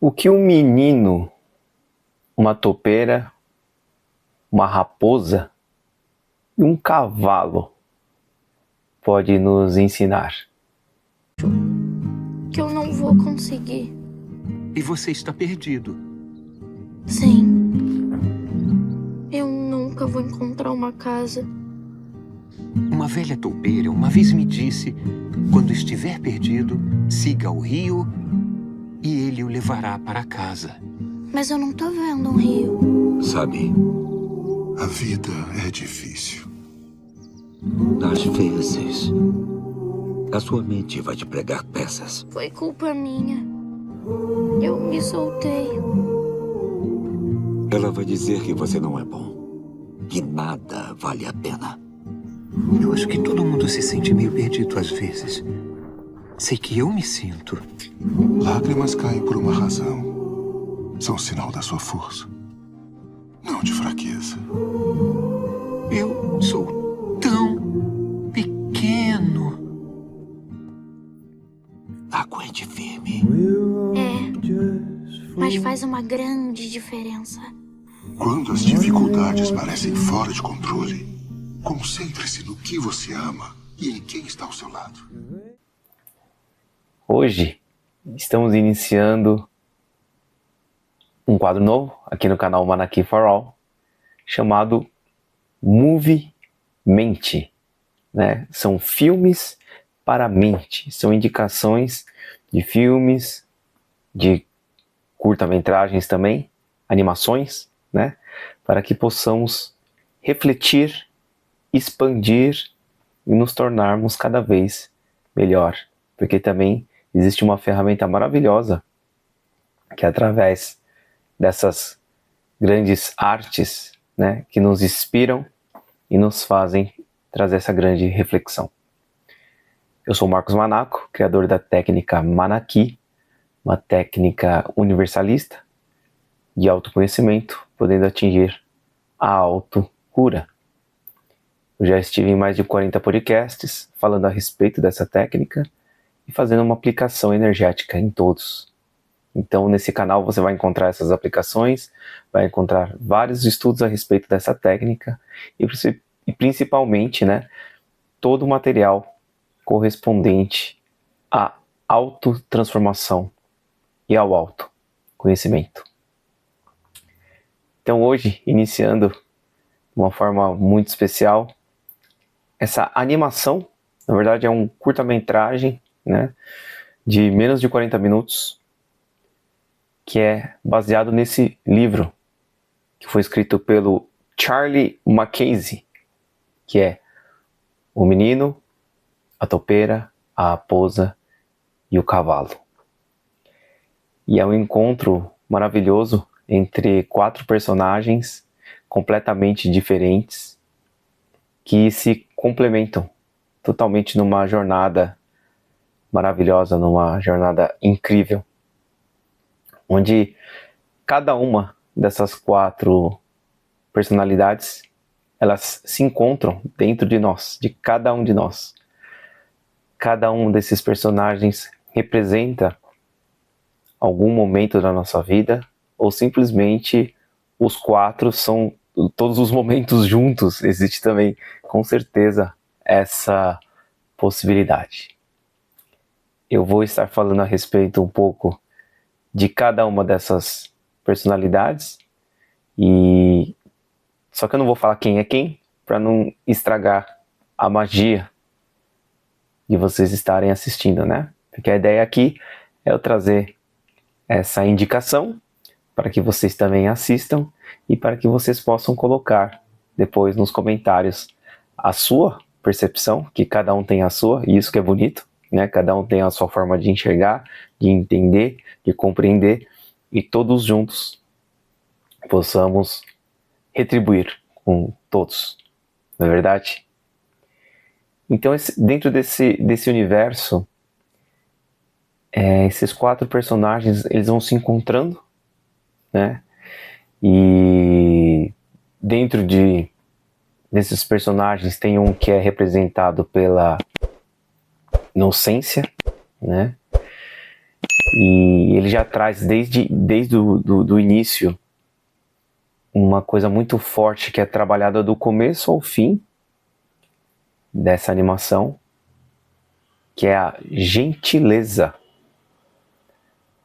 O que um menino, uma topeira, uma raposa e um cavalo pode nos ensinar? Que eu não vou conseguir. E você está perdido. Sim. Eu nunca vou encontrar uma casa. Uma velha toupeira uma vez me disse: quando estiver perdido, siga o rio e ele o levará para casa. Mas eu não tô vendo um rio. Sabe, a vida é difícil. Às vezes, a sua mente vai te pregar peças. Foi culpa minha. Eu me soltei. Ela vai dizer que você não é bom. Que nada vale a pena. Eu acho que todo mundo se sente meio perdido às vezes. Sei que eu me sinto. Lágrimas caem por uma razão. São sinal da sua força, não de fraqueza. Eu sou tão pequeno. Aguente firme. Mas faz uma grande diferença. Quando as dificuldades parecem fora de controle, concentre-se no que você ama e em quem está ao seu lado. Hoje estamos iniciando um quadro novo aqui no canal Manaki for All, chamado Movie Mente, né? São filmes para a mente, são indicações de filmes, de curta-metragens também, animações, né? Para que possamos refletir, expandir e nos tornarmos cada vez melhor. Porque também existe uma ferramenta maravilhosa que, através dessas grandes artes, né, que nos inspiram e nos fazem trazer essa grande reflexão. Eu sou Marcos Manaco, criador da técnica Manaki, uma técnica universalista de autoconhecimento, podendo atingir a autocura. Eu já estive em mais de 40 podcasts falando a respeito dessa técnica e fazendo uma aplicação energética em todos. Então, nesse canal você vai encontrar essas aplicações, vai encontrar vários estudos a respeito dessa técnica e principalmente, né, todo o material correspondente à autotransformação e ao autoconhecimento. Então, hoje, iniciando de uma forma muito especial, essa animação, na verdade é um curta-metragem, né, de menos de 40 minutos, que é baseado nesse livro, que foi escrito pelo Charlie Mackesy, que é O Menino, a Topeira, a Raposa e o Cavalo. E é um encontro maravilhoso entre 4 personagens completamente diferentes, que se complementam totalmente numa jornada maravilhosa, numa jornada incrível, onde cada uma dessas 4 personalidades, elas se encontram dentro de nós, de cada um de nós. Cada um desses personagens representa algum momento da nossa vida, ou simplesmente os 4 são todos os momentos juntos. Existe também, com certeza, essa possibilidade. Eu vou estar falando a respeito um pouco de cada uma dessas personalidades, e só que eu não vou falar quem é quem, para não estragar a magia de vocês estarem assistindo, né? Porque a ideia aqui é eu trazer essa indicação para que vocês também assistam e para que vocês possam colocar depois nos comentários a sua percepção, que cada um tem a sua, e isso que é bonito, né? Cada um tem a sua forma de enxergar, de entender, de compreender, e todos juntos possamos retribuir com todos, não é verdade? Então, dentro desse universo, esses 4 personagens, eles vão se encontrando, né? E dentro desses personagens tem um que é representado pela inocência, né? E ele já traz desde do início uma coisa muito forte que é trabalhada do começo ao fim dessa animação, que é a gentileza.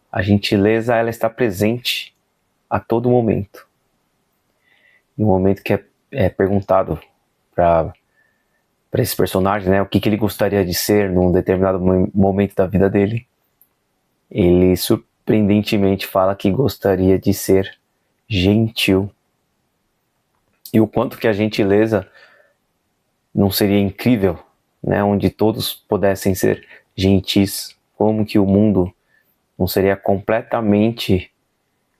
A gentileza, ela está presente a todo momento. No momento que é perguntado para esse personagem, né, o que ele gostaria de ser num determinado momento da vida dele, ele surpreendentemente fala que gostaria de ser gentil. E o quanto que a gentileza não seria incrível, né, onde todos pudessem ser gentis, como que o mundo não seria completamente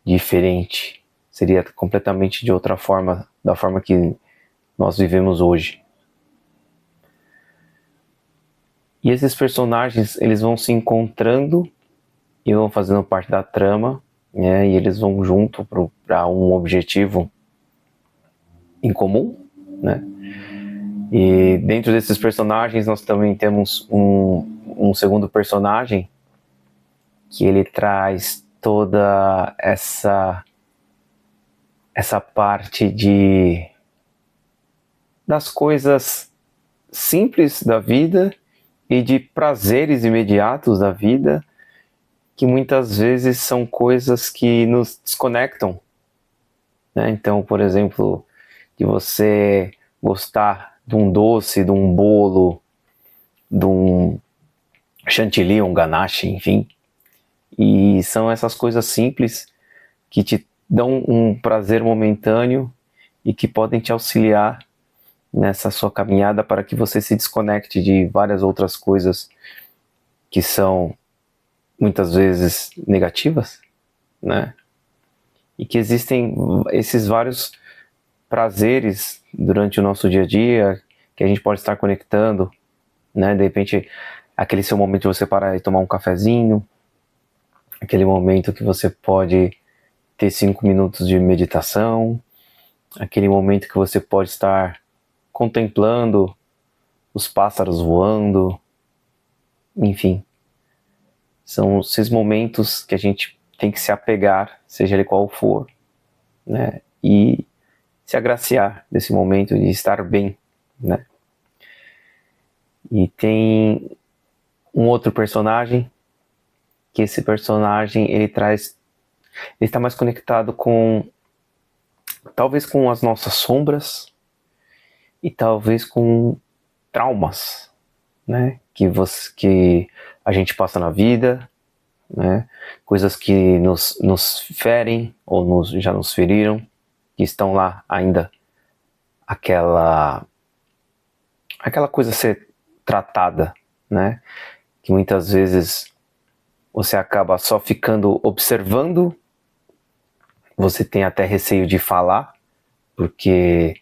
diferente, seria completamente de outra forma, da forma que nós vivemos hoje. E esses personagens, eles vão se encontrando e vão fazendo parte da trama, né, e eles vão junto para um objetivo em comum, né? E dentro desses personagens nós também temos um segundo personagem que ele traz toda essa parte das coisas simples da vida e de prazeres imediatos da vida, que muitas vezes são coisas que nos desconectam, né? Então, por exemplo, de você gostar de um doce, de um bolo, de um chantilly, um ganache, enfim. E são essas coisas simples que te dão um prazer momentâneo e que podem te auxiliar nessa sua caminhada para que você se desconecte de várias outras coisas que são muitas vezes negativas, né? E que existem esses vários prazeres durante o nosso dia a dia que a gente pode estar conectando, né? De repente, aquele seu momento de você parar e tomar um cafezinho, aquele momento que você pode ter 5 minutos de meditação, aquele momento que você pode estar contemplando os pássaros voando, enfim. São esses momentos que a gente tem que se apegar, seja ele qual for, né? E se agraciar desse momento de estar bem, né? E tem um outro personagem, que esse personagem ele está mais conectado talvez com as nossas sombras e talvez com traumas, né? Que a gente passa na vida, né? Coisas que nos ferem ou já nos feriram, que estão lá ainda, aquela coisa a ser tratada, né? Que muitas vezes você acaba só ficando observando, você tem até receio de falar, porque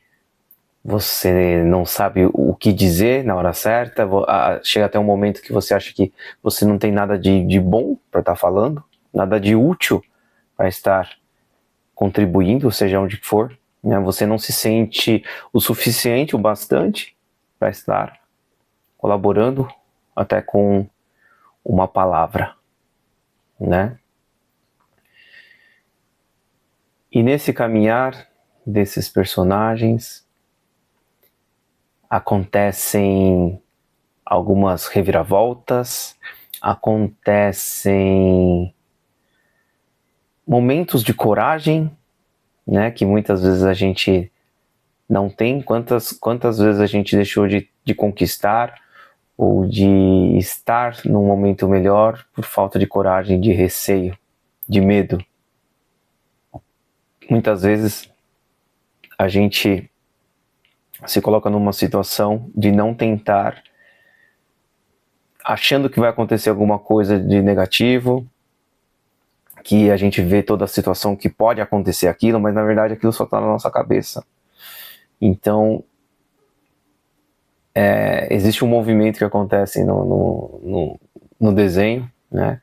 você não sabe o que dizer na hora certa, chega até um momento que você acha que você não tem nada de bom para estar falando, nada de útil para estar contribuindo, seja onde for, né? Você não se sente o suficiente, o bastante para estar colaborando até com uma palavra, né? E nesse caminhar desses personagens acontecem algumas reviravoltas, acontecem momentos de coragem, né, que muitas vezes a gente não tem. Quantas vezes a gente deixou de conquistar ou de estar num momento melhor por falta de coragem, de receio, de medo. Muitas vezes a gente se coloca numa situação de não tentar, achando que vai acontecer alguma coisa de negativo, que a gente vê toda a situação que pode acontecer aquilo, mas na verdade aquilo só está na nossa cabeça. Então, existe um movimento que acontece no desenho, né?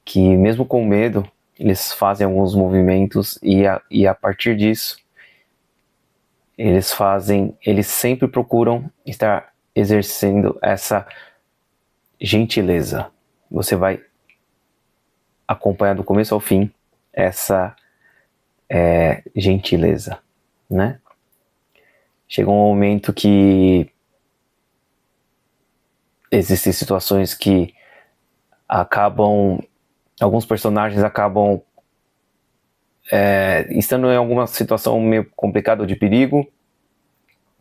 Que mesmo com medo, eles fazem alguns movimentos e a partir disso, eles sempre procuram estar exercendo essa gentileza. Você vai acompanhar do começo ao fim essa gentileza, né? Chega um momento que existem situações que alguns personagens acabam estando em alguma situação meio complicada ou de perigo,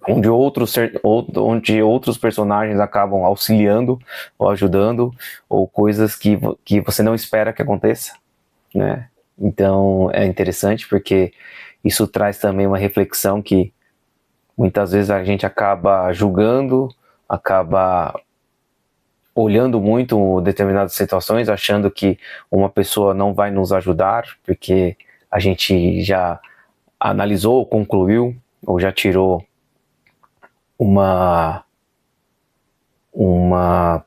onde outros personagens acabam auxiliando ou ajudando, ou coisas que você não espera que aconteça, né? Então é interessante porque isso traz também uma reflexão que muitas vezes a gente acaba julgando, acaba olhando muito determinadas situações, achando que uma pessoa não vai nos ajudar, porque a gente já analisou, concluiu, ou já tirou uma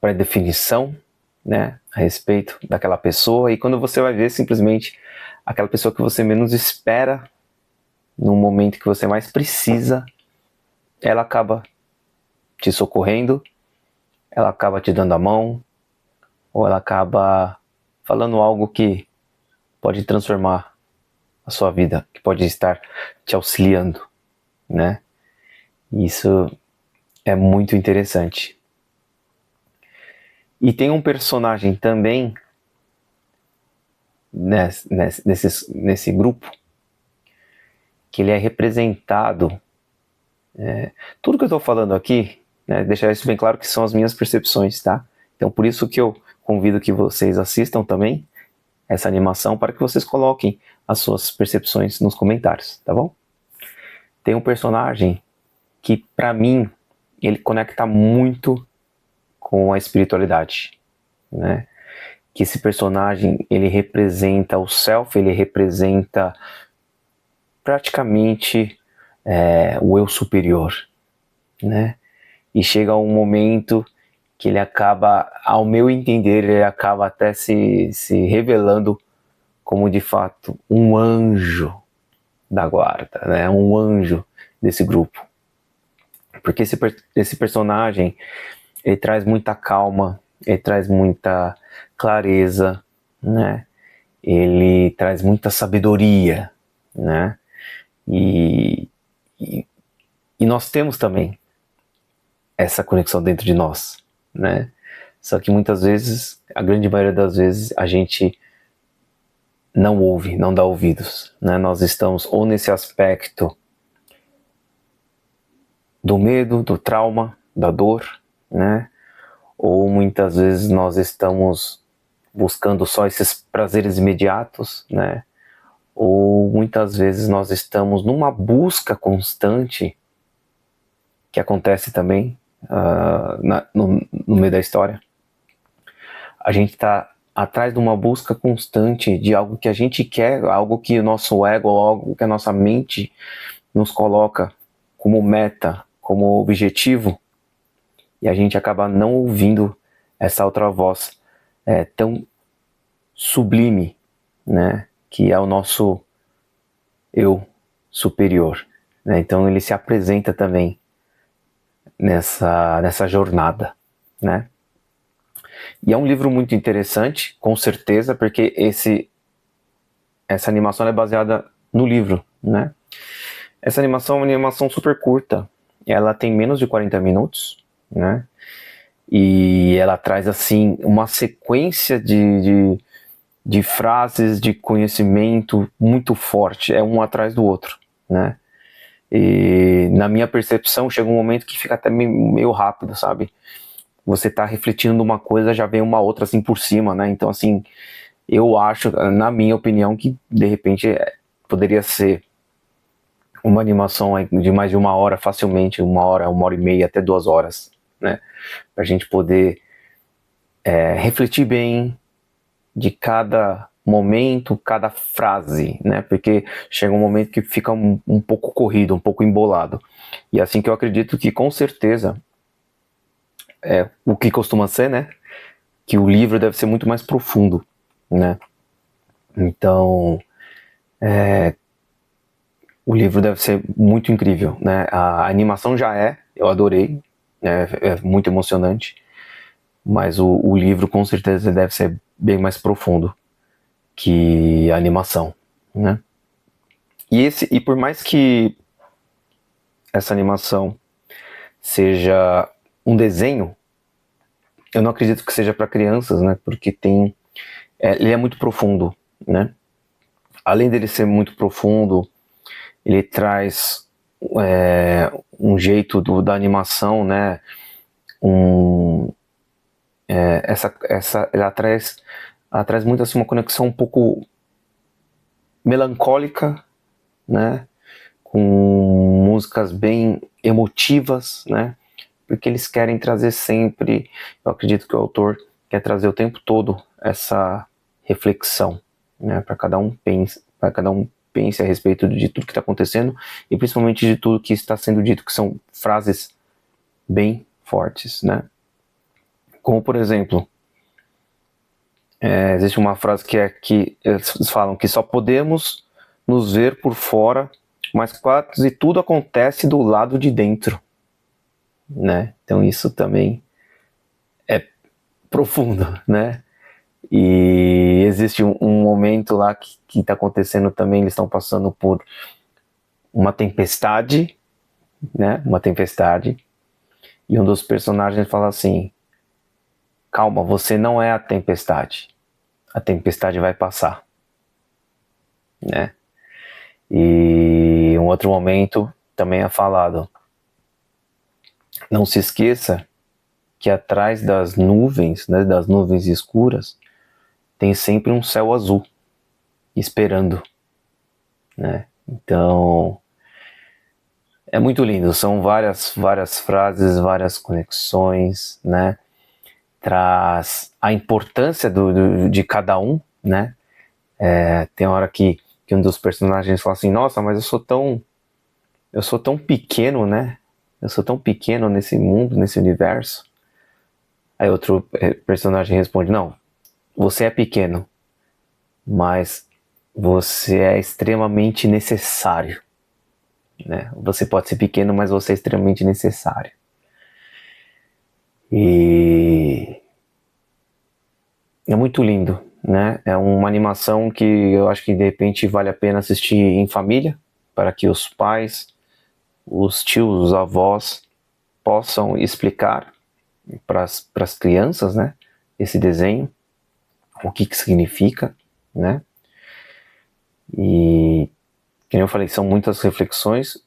pré-definição, né, a respeito daquela pessoa, e quando você vai ver, simplesmente aquela pessoa que você menos espera, no momento que você mais precisa, ela acaba te socorrendo, ela acaba te dando a mão, ou ela acaba falando algo que pode transformar a sua vida, que pode estar te auxiliando, né? Isso é muito interessante. E tem um personagem também nesse grupo, que ele é representado, tudo que eu estou falando aqui, né, deixar isso bem claro que são as minhas percepções, tá? Então por isso que eu convido que vocês assistam também essa animação, para que vocês coloquem as suas percepções nos comentários, tá bom? Tem um personagem que, para mim, ele conecta muito com a espiritualidade, né? Que esse personagem, ele representa o self, ele representa praticamente o eu superior, né? E chega um momento que ele acaba, ao meu entender, ele acaba até se revelando como de fato um anjo da guarda, né? Um anjo desse grupo. Porque esse personagem, ele traz muita calma, ele traz muita clareza, né? Ele traz muita sabedoria, né? E nós temos também essa conexão dentro de nós, né? Só que muitas vezes, a grande maioria das vezes, a gente não ouve, não dá ouvidos, né? Nós estamos ou nesse aspecto do medo, do trauma, da dor, né? Ou muitas vezes nós estamos buscando só esses prazeres imediatos, né? Ou muitas vezes nós estamos numa busca constante, que acontece também no meio da história. A gente está atrás de uma busca constante de algo que a gente quer, algo que o nosso ego, algo que a nossa mente nos coloca como meta, como objetivo, e a gente acaba não ouvindo essa outra voz tão sublime, né, que é o nosso eu superior, né? Então ele se apresenta também nessa jornada, né? E é um livro muito interessante, com certeza, porque essa animação é baseada no livro, né? Essa animação é uma animação super curta, ela tem menos de 40 minutos, né? E ela traz, assim, uma sequência de frases, de conhecimento muito forte, é um atrás do outro, né? E na minha percepção chega um momento que fica até meio rápido, sabe? Você tá refletindo numa coisa, já vem uma outra assim por cima, né? Então, assim, eu acho, na minha opinião, que de repente poderia ser uma animação de mais de 1 hora, facilmente, 1 hora, 1 hora e meia, até 2 horas, né? Pra gente poder refletir bem de cada momento, cada frase, né? Porque chega um momento que fica um pouco corrido, um pouco embolado. E assim que eu acredito que, com certeza, o que costuma ser, né? Que o livro deve ser muito mais profundo, né? Então, o livro deve ser muito incrível, né? A animação eu adorei, é muito emocionante, mas o livro com certeza deve ser bem mais profundo. que a animação, né? E por mais que essa animação seja um desenho, eu não acredito que seja para crianças, né? Porque ele é muito profundo, né? Além dele ser muito profundo, ele traz um jeito da animação, né? Ela traz muito assim uma conexão um pouco melancólica, né? Com músicas bem emotivas, né? Porque eles querem trazer sempre, eu acredito que o autor quer trazer o tempo todo essa reflexão, né? Para cada um pense a respeito de tudo que está acontecendo e principalmente de tudo que está sendo dito, que são frases bem fortes, né? Como por exemplo, existe uma frase que eles falam que só podemos nos ver por fora, mas quase tudo acontece do lado de dentro, né? Então isso também é profundo, né? E existe um momento lá que está acontecendo também, eles estão passando por uma tempestade, né? Uma tempestade, e um dos personagens fala assim: calma, você não é a tempestade vai passar, né? E um outro momento também é falado: não se esqueça que atrás das nuvens, né, das nuvens escuras, tem sempre um céu azul esperando, né? Então é muito lindo, são várias frases, várias conexões, né? Traz a importância de cada um, né? Tem hora que um dos personagens fala assim: nossa, mas eu sou tão pequeno, né? Eu sou tão pequeno nesse mundo, nesse universo. Aí outro personagem responde: não, você é pequeno, mas você é extremamente necessário, né? Você pode ser pequeno, mas você é extremamente necessário. E é muito lindo, né? É uma animação que eu acho que de repente vale a pena assistir em família, para que os pais, os tios, os avós possam explicar para as crianças, né, esse desenho, o que significa, né? E, como eu falei, são muitas reflexões.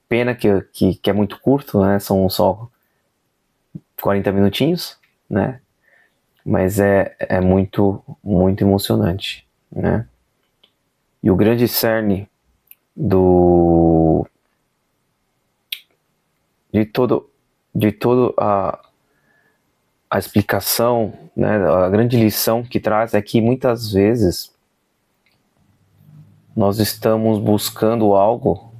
Pena que é muito curto, né? São só 40 minutinhos, né? Mas é muito, muito emocionante, né? E o grande cerne de todo a explicação, né? A grande lição que traz é que muitas vezes nós estamos buscando algo,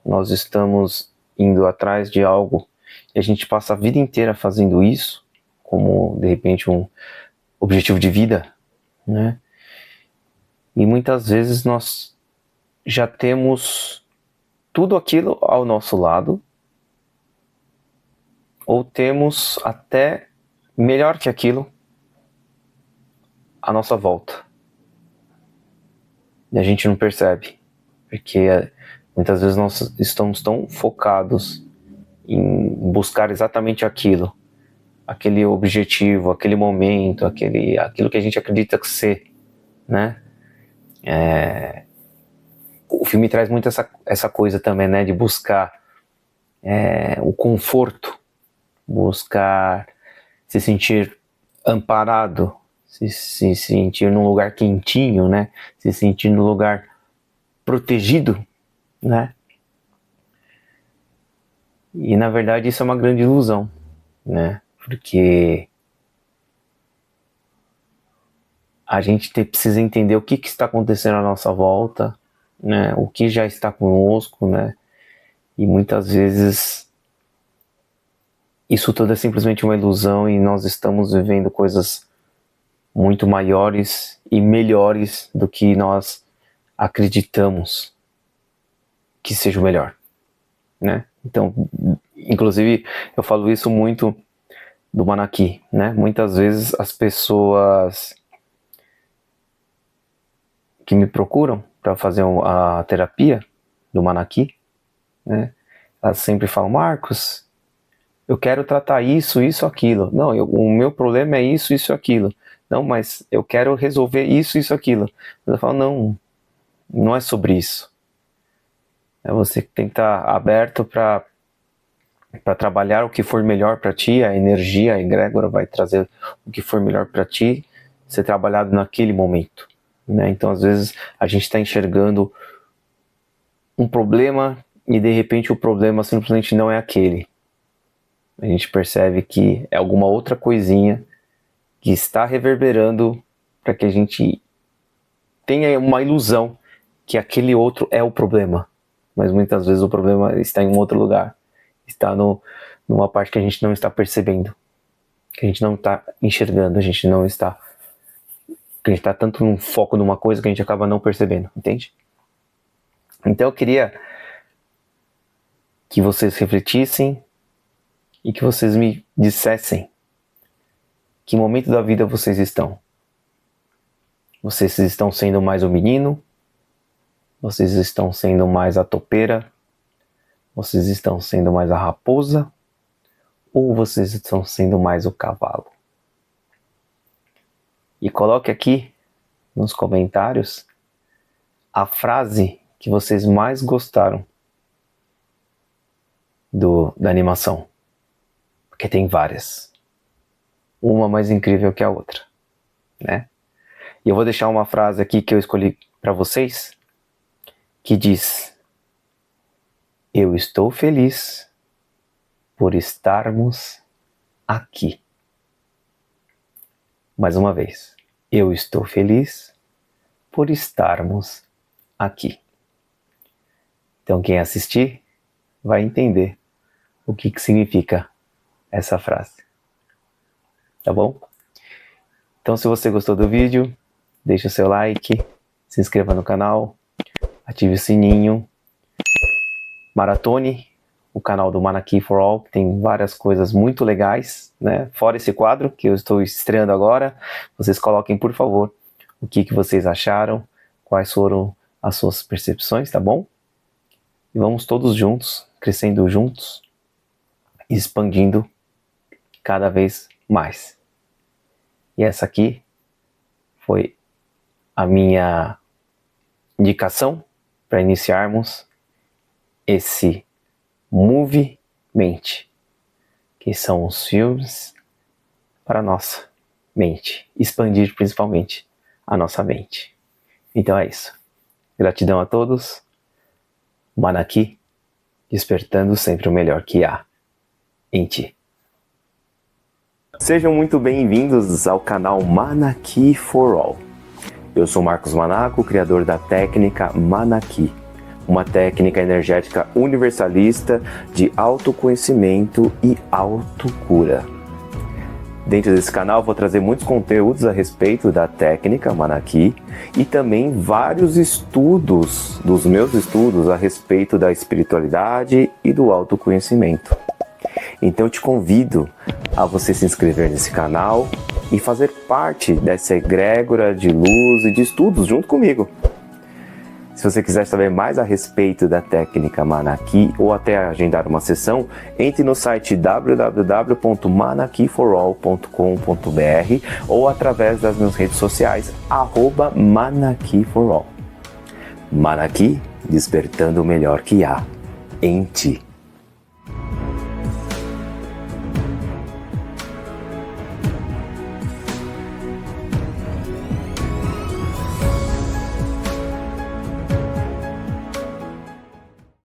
nós estamos indo atrás de algo e a gente passa a vida inteira fazendo isso como, de repente, um objetivo de vida, né? E muitas vezes nós já temos tudo aquilo ao nosso lado, ou temos até melhor que aquilo à nossa volta. E a gente não percebe, porque muitas vezes nós estamos tão focados em buscar exatamente aquilo, aquele objetivo, aquele momento, aquilo que a gente acredita que ser, né? O filme traz muito essa coisa também, né? De buscar o conforto, buscar se sentir amparado, se sentir num lugar quentinho, né? Se sentir num lugar protegido, né? E na verdade isso é uma grande ilusão, né? Porque a gente precisa entender o que está acontecendo à nossa volta, né? O que já está conosco, né? E muitas vezes isso tudo é simplesmente uma ilusão e nós estamos vivendo coisas muito maiores e melhores do que nós acreditamos que seja o melhor, né? Então, inclusive, eu falo isso muito do Manaki, né? Muitas vezes as pessoas que me procuram para fazer a terapia do Manaki, né? Elas sempre falam, Marcos, eu quero tratar isso, aquilo. Não, o meu problema é isso, aquilo. Não, mas eu quero resolver isso, aquilo. Eu falo, não é sobre isso. Você tem que estar aberto para trabalhar o que for melhor para ti. A energia, a egrégora vai trazer o que for melhor para ti, ser trabalhado naquele momento, né? Então, às vezes, a gente está enxergando um problema e, de repente, o problema simplesmente não é aquele. A gente percebe que é alguma outra coisinha que está reverberando para que a gente tenha uma ilusão que aquele outro é o problema. Mas muitas vezes o problema está em um outro lugar. Está numa parte que a gente não está percebendo. Que a gente não está enxergando. A gente está tanto no foco numa coisa que a gente acaba não percebendo. Entende? Então eu queria que vocês refletissem e que vocês me dissessem que momento da vida vocês estão. Vocês estão sendo mais o menino? Vocês estão sendo mais a topeira? Vocês estão sendo mais a raposa? Ou vocês estão sendo mais o cavalo? E coloque aqui nos comentários a frase que vocês mais gostaram da animação. Porque tem várias. Uma mais incrível que a outra, né? E eu vou deixar uma frase aqui que eu escolhi para vocês, que diz: eu estou feliz por estarmos aqui. Mais uma vez. Eu estou feliz por estarmos aqui. Então quem assistir vai entender o que significa essa frase. Tá bom? Então se você gostou do vídeo, deixa o seu like, se inscreva no canal, ative o sininho, maratone o canal do Manaki for All, que tem várias coisas muito legais, né? Fora esse quadro que eu estou estreando agora, vocês coloquem, por favor, o que vocês acharam, quais foram as suas percepções, tá bom? E vamos todos juntos, crescendo juntos, expandindo cada vez mais. E essa aqui foi a minha indicação para iniciarmos esse Movie Mente, que são os filmes para a nossa mente, expandir principalmente a nossa mente. Então é isso. Gratidão a todos. Manaki, despertando sempre o melhor que há em ti. Sejam muito bem-vindos ao canal Manaki for All. Eu sou Marcos Manaco, criador da técnica Manaki, uma técnica energética universalista de autoconhecimento e autocura. Dentro desse canal vou trazer muitos conteúdos a respeito da técnica Manaki e também vários estudos, dos meus estudos a respeito da espiritualidade e do autoconhecimento. Então eu te convido a você se inscrever nesse canal e fazer parte dessa egrégora de luz e de estudos junto comigo. Se você quiser saber mais a respeito da técnica Manaki ou até agendar uma sessão, entre no site www.manakiforall.com.br ou através das minhas redes sociais, @ManakiForAll. Manaki, despertando o melhor que há em ti.